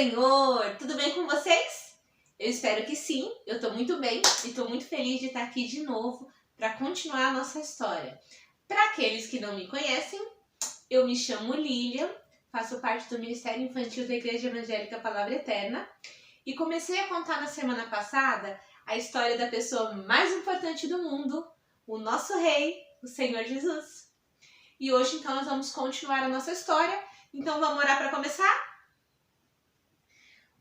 Senhor! Tudo bem com vocês? Eu espero que sim, eu tô muito bem e tô muito feliz de estar aqui de novo para continuar a nossa história. Para aqueles que não me conhecem, eu me chamo Lilian, faço parte do Ministério Infantil da Igreja Evangélica Palavra Eterna e comecei a contar na semana passada a história da pessoa mais importante do mundo, o nosso Rei, o Senhor Jesus. E hoje então nós vamos continuar a nossa história, então vamos orar para começar?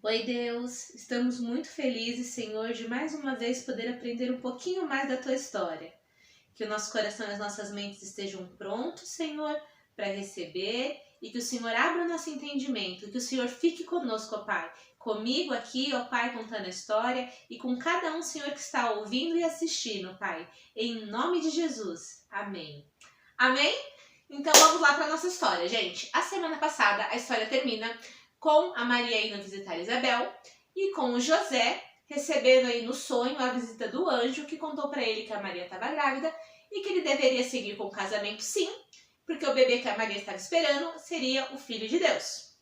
Oi Deus, estamos muito felizes, Senhor, de mais uma vez poder aprender um pouquinho mais da Tua história. Que o nosso coração e as nossas mentes estejam prontos, Senhor, para receber e que o Senhor abra o nosso entendimento, que o Senhor fique conosco, ó Pai. Comigo aqui, ó Pai, contando a história e com cada um, Senhor, que está ouvindo e assistindo, Pai. Em nome de Jesus. Amém. Amém? Então vamos lá para a nossa história, gente. A semana passada a história termina com a Maria indo visitar Isabel e com o José recebendo aí no sonho a visita do anjo que contou para ele que a Maria estava grávida e que ele deveria seguir com o casamento sim, porque o bebê que a Maria estava esperando seria o Filho de Deus.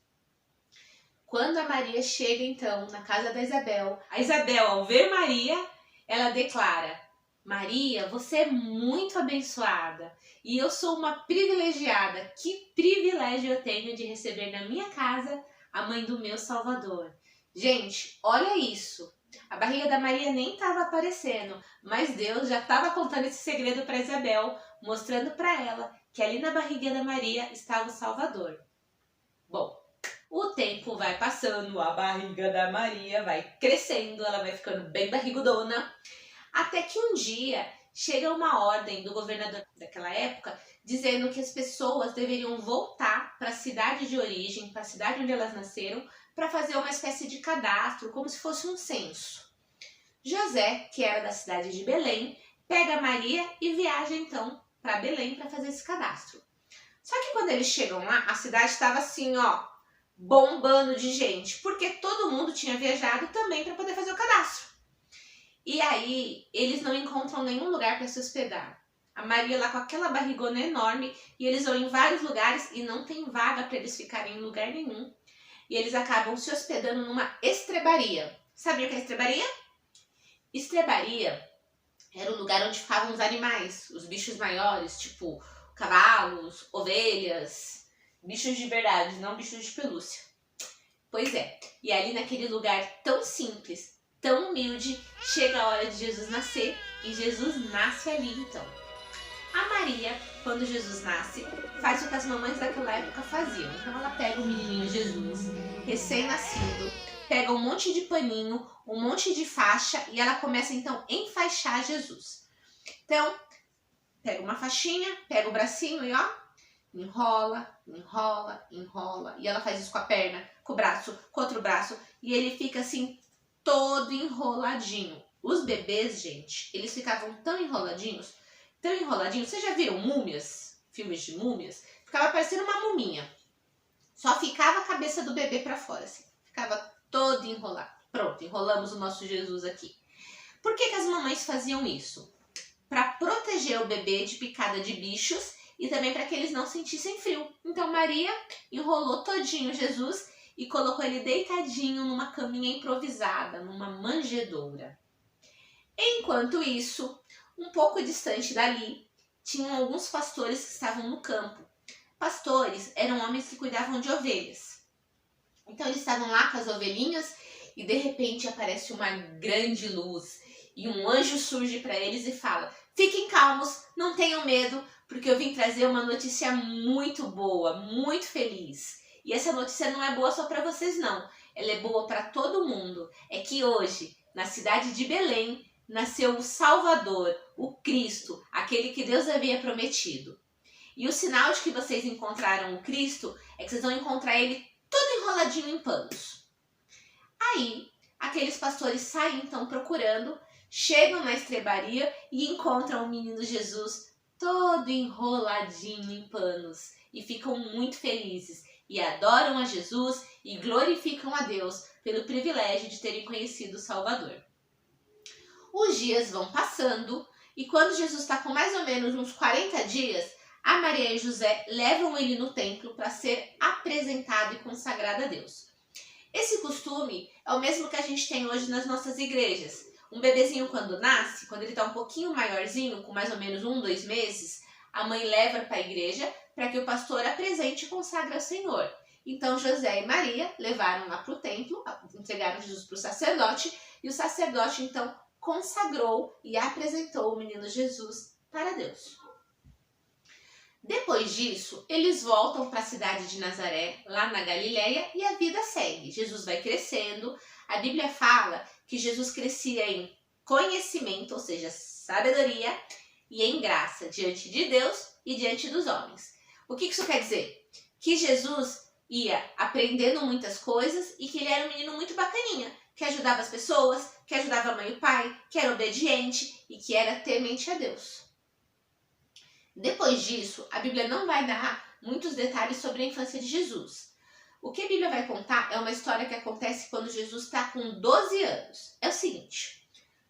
Quando a Maria chega então na casa da Isabel, a Isabel ao ver Maria, ela declara: Maria, você é muito abençoada e eu sou uma privilegiada. Que privilégio eu tenho de receber na minha casa a mãe do meu Salvador. Gente, olha isso. A barriga da Maria nem estava aparecendo, mas Deus já estava contando esse segredo para Isabel, mostrando para ela que ali na barriga da Maria estava o Salvador. Bom, o tempo vai passando, a barriga da Maria vai crescendo, ela vai ficando bem barrigudona, até que um dia chega uma ordem do governador daquela época dizendo que as pessoas deveriam voltar para a cidade de origem, para a cidade onde elas nasceram, para fazer uma espécie de cadastro, como se fosse um censo. José, que era da cidade de Belém, pega Maria e viaja então para Belém para fazer esse cadastro. Só que quando eles chegam lá, a cidade estava assim, ó, bombando de gente, porque todo mundo tinha viajado também para poder fazer o cadastro. E aí, eles não encontram nenhum lugar para se hospedar. A Maria lá com aquela barrigona enorme e eles vão em vários lugares e não tem vaga para eles ficarem em lugar nenhum. E eles acabam se hospedando numa estrebaria. Sabia o que é estrebaria? Estrebaria era o lugar onde ficavam os animais, os bichos maiores, tipo cavalos, ovelhas, bichos de verdade, não bichos de pelúcia. Pois é, e ali naquele lugar tão simples, tão humilde, chega a hora de Jesus nascer e Jesus nasce ali então. A Maria, quando Jesus nasce, faz o que as mamães daquela época faziam. Então ela pega o menininho Jesus, recém-nascido, pega um monte de paninho, um monte de faixa e ela começa então a enfaixar Jesus. Então, pega uma faixinha, pega o bracinho e ó, enrola, enrola, enrola. E ela faz isso com a perna, com o braço, com outro braço e ele fica assim todo enroladinho. Os bebês, gente, eles ficavam tão enroladinhos, vocês já viram múmias? Filmes de múmias? Ficava parecendo uma muminha. Só ficava a cabeça do bebê pra fora, assim. Ficava todo enrolado. Pronto, enrolamos o nosso Jesus aqui. Por que as mamães faziam isso? Para proteger o bebê de picada de bichos e também para que eles não sentissem frio. Então Maria enrolou todinho Jesus e colocou ele deitadinho numa caminha improvisada, numa manjedoura. Enquanto isso, um pouco distante dali, tinham alguns pastores que estavam no campo. Pastores eram homens que cuidavam de ovelhas. Então eles estavam lá com as ovelhinhas e de repente aparece uma grande luz e um anjo surge para eles e fala: fiquem calmos, não tenham medo, porque eu vim trazer uma notícia muito boa, muito feliz. E essa notícia não é boa só para vocês não, ela é boa para todo mundo. É que hoje, na cidade de Belém, nasceu o Salvador, o Cristo, aquele que Deus havia prometido. E o sinal de que vocês encontraram o Cristo é que vocês vão encontrar ele todo enroladinho em panos. Aí, aqueles pastores saem então procurando, chegam na estrebaria e encontram o menino Jesus todo enroladinho em panos. E ficam muito felizes e adoram a Jesus e glorificam a Deus pelo privilégio de terem conhecido o Salvador. Os dias vão passando e quando Jesus está com mais ou menos uns 40 dias, a Maria e José levam ele no templo para ser apresentado e consagrado a Deus. Esse costume é o mesmo que a gente tem hoje nas nossas igrejas. Um bebezinho quando nasce, quando ele está um pouquinho maiorzinho, com mais ou menos 1, 2 meses, a mãe leva para a igreja para que o pastor apresente e consagre ao Senhor. Então José e Maria levaram lá para o templo, entregaram Jesus para o sacerdote, e o sacerdote então consagrou e apresentou o menino Jesus para Deus. Depois disso, eles voltam para a cidade de Nazaré, lá na Galileia, e a vida segue. Jesus vai crescendo. A Bíblia fala que Jesus crescia em conhecimento, ou seja, sabedoria, e em graça diante de Deus e diante dos homens. O que isso quer dizer? Que Jesus ia aprendendo muitas coisas e que ele era um menino muito bacaninha, que ajudava as pessoas, que ajudava a mãe e o pai, que era obediente e que era temente a Deus. Depois disso, a Bíblia não vai dar muitos detalhes sobre a infância de Jesus. O que a Bíblia vai contar é uma história que acontece quando Jesus está com 12 anos. É o seguinte: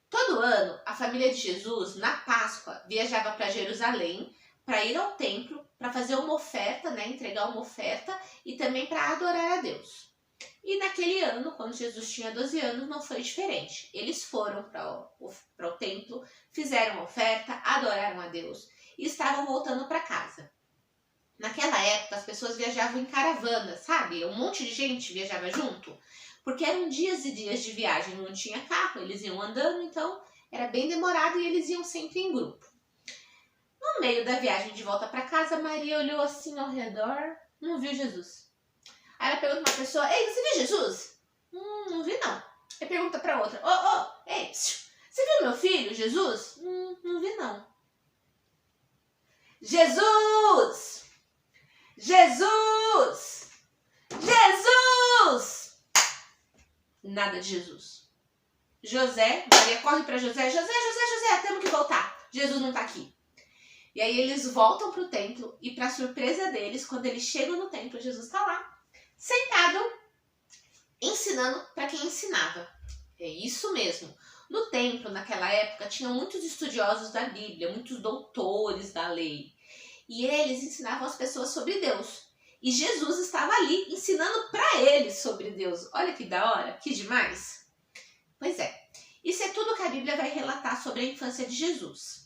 todo ano, a família de Jesus, na Páscoa, viajava para Jerusalém para ir ao templo, para fazer uma oferta, entregar uma oferta e também para adorar a Deus. E naquele ano, quando Jesus tinha 12 anos, não foi diferente. Eles foram para o templo, fizeram a oferta, adoraram a Deus e estavam voltando para casa. Naquela época, as pessoas viajavam em caravana, sabe? Um monte de gente viajava junto, porque eram dias e dias de viagem, não tinha carro, eles iam andando, então era bem demorado e eles iam sempre em grupo. No meio da viagem de volta para casa, Maria olhou assim ao redor, não viu Jesus. Aí ela pergunta pra uma pessoa: ei, você viu Jesus? Não vi não. Aí pergunta pra outra: ei, você viu meu filho, Jesus? Não vi não. Jesus! Jesus! Jesus! Nada de Jesus. Maria corre pra José: José, temos que voltar. Jesus não tá aqui. E aí eles voltam pro templo e, pra surpresa deles, quando eles chegam no templo, Jesus tá lá, sentado, ensinando para quem ensinava. É isso mesmo. No templo, naquela época, tinham muitos estudiosos da Bíblia, muitos doutores da lei. E eles ensinavam as pessoas sobre Deus. E Jesus estava ali ensinando para eles sobre Deus. Olha que da hora, que demais. Pois é, isso é tudo que a Bíblia vai relatar sobre a infância de Jesus.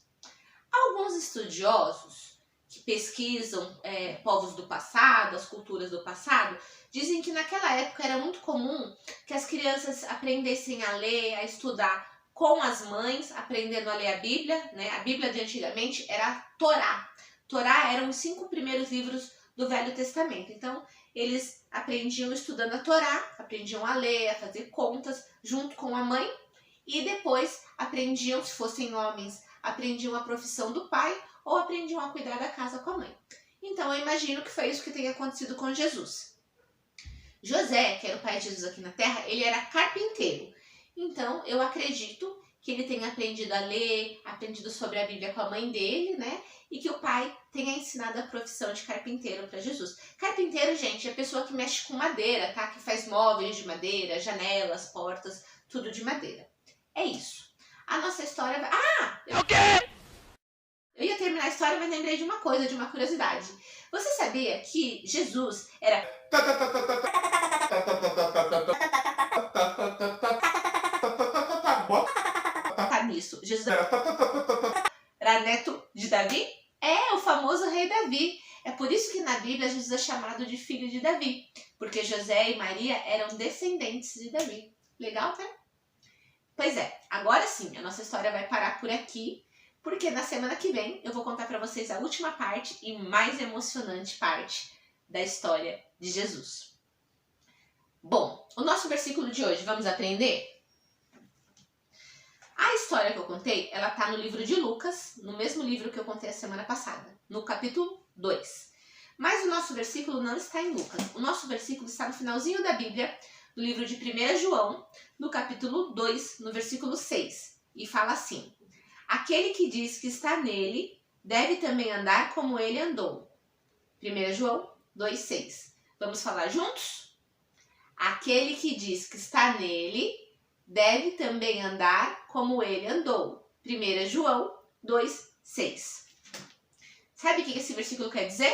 Alguns estudiosos que pesquisam povos do passado, as culturas do passado, dizem que naquela época era muito comum que as crianças aprendessem a ler, a estudar com as mães, aprendendo a ler a Bíblia, A Bíblia de antigamente era a Torá. Torá eram os 5 primeiros livros do Velho Testamento. Então, eles aprendiam estudando a Torá, aprendiam a ler, a fazer contas junto com a mãe e depois aprendiam, se fossem homens, aprendiam a profissão do pai ou aprendiam a cuidar da casa com a mãe. Então, eu imagino que foi isso que tenha acontecido com Jesus. José, que era o pai de Jesus aqui na Terra, ele era carpinteiro. Então, eu acredito que ele tenha aprendido a ler, aprendido sobre a Bíblia com a mãe dele, E que o pai tenha ensinado a profissão de carpinteiro para Jesus. Carpinteiro, gente, é a pessoa que mexe com madeira, tá? Que faz móveis de madeira, janelas, portas, tudo de madeira. É isso. A nossa história vai... Eu ia terminar a história, mas lembrei de uma coisa, de uma curiosidade. Você sabia que Jesus era... Tá nisso. Jesus era neto de Davi? É, o famoso rei Davi. É por isso que na Bíblia Jesus é chamado de filho de Davi. Porque José e Maria eram descendentes de Davi. Legal, né? Pois é, agora sim, a nossa história vai parar por aqui. Porque na semana que vem eu vou contar para vocês a última parte e mais emocionante parte da história de Jesus. Bom, o nosso versículo de hoje, vamos aprender? A história que eu contei, ela tá no livro de Lucas, no mesmo livro que eu contei a semana passada, no capítulo 2. Mas o nosso versículo não está em Lucas. O nosso versículo está no finalzinho da Bíblia, no livro de 1 João, no capítulo 2, no versículo 6. E fala assim: aquele que diz que está nele, deve também andar como ele andou. 1 João 2,6. Vamos falar juntos? Aquele que diz que está nele, deve também andar como ele andou. 1 João 2,6. Sabe o que esse versículo quer dizer?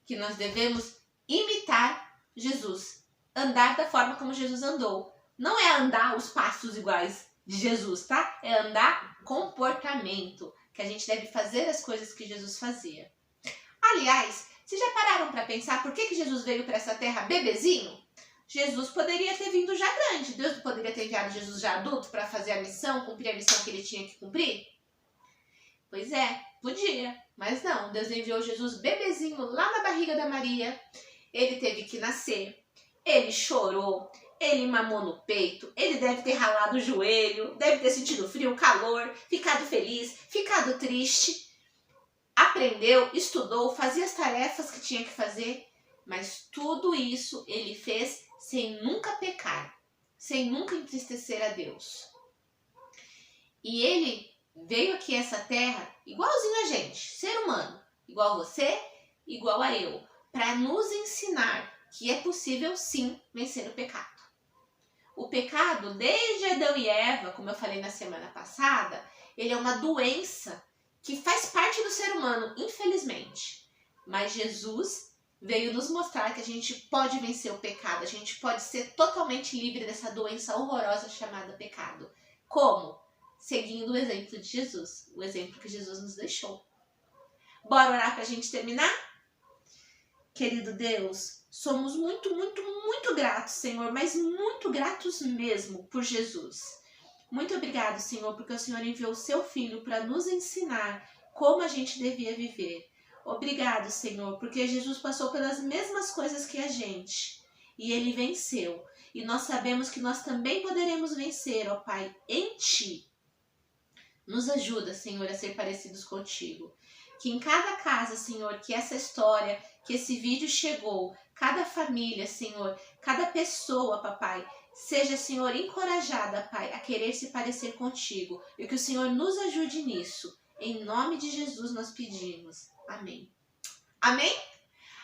Que nós devemos imitar Jesus, andar da forma como Jesus andou. Não é andar os passos iguais de Jesus, tá? É andar comportamento, que a gente deve fazer as coisas que Jesus fazia. Aliás, vocês já pararam para pensar por que Jesus veio para essa terra bebezinho? Jesus poderia ter vindo já grande. Deus poderia ter enviado Jesus já adulto para fazer a missão, cumprir a missão que ele tinha que cumprir? Pois é, podia. Mas não, Deus enviou Jesus bebezinho lá na barriga da Maria. Ele teve que nascer. Ele chorou. Ele mamou no peito. Ele deve ter ralado o joelho. Deve ter sentido frio, calor, ficado feliz, ficado triste. Aprendeu, estudou, fazia as tarefas que tinha que fazer. Mas tudo isso ele fez sem nunca pecar, sem nunca entristecer a Deus. E ele veio aqui a essa terra igualzinho a gente, ser humano, igual você, igual a eu, para nos ensinar que é possível sim vencer o pecado. O pecado, desde Adão e Eva, como eu falei na semana passada, ele é uma doença que faz parte do ser humano, infelizmente. Mas Jesus veio nos mostrar que a gente pode vencer o pecado, a gente pode ser totalmente livre dessa doença horrorosa chamada pecado. Como? Seguindo o exemplo de Jesus, o exemplo que Jesus nos deixou. Bora orar para a gente terminar? Querido Deus, somos muito, muito, muito gratos, Senhor, mas muito gratos mesmo por Jesus. Muito obrigado, Senhor, porque o Senhor enviou o seu Filho para nos ensinar como a gente devia viver. Obrigado, Senhor, porque Jesus passou pelas mesmas coisas que a gente e Ele venceu. E nós sabemos que nós também poderemos vencer, ó Pai, em Ti. Nos ajuda, Senhor, a ser parecidos contigo. Que em cada casa, Senhor, que essa história, que esse vídeo chegou, cada família, Senhor, cada pessoa, papai, seja, Senhor, encorajada, Pai, a querer se parecer contigo. E que o Senhor nos ajude nisso. Em nome de Jesus nós pedimos. Amém. Amém?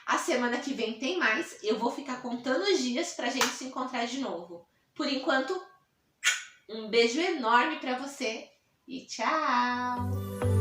A semana que vem tem mais. Eu vou ficar contando os dias pra gente se encontrar de novo. Por enquanto, um beijo enorme pra você e tchau!